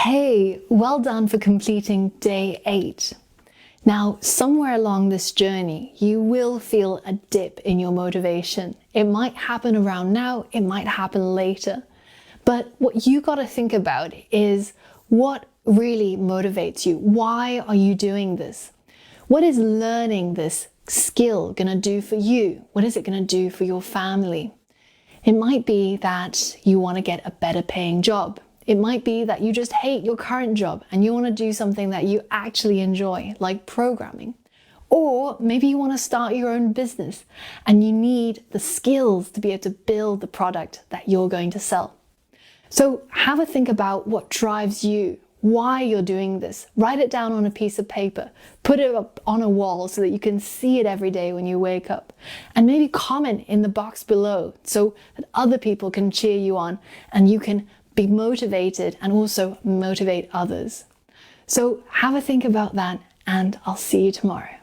Hey, well done for completing day 8. Now, somewhere along this journey, you will feel a dip in your motivation. It might happen around now, it might happen later. But what you got to think about is what really motivates you. Why are you doing this? What is learning this skill going to do for you? What is it going to do for your family? It might be that you want to get a better paying job. It might be that you just hate your current job and you want to do something that you actually enjoy, like programming. Or maybe you want to start your own business and you need the skills to be able to build the product that you're going to sell. So have a think about what drives you, why you're doing this. Write it down on a piece of paper, put it up on a wall so that you can see it every day when you wake up. And maybe comment in the box below so that other people can cheer you on and you can be motivated and also motivate others. So have a think about that, and I'll see you tomorrow.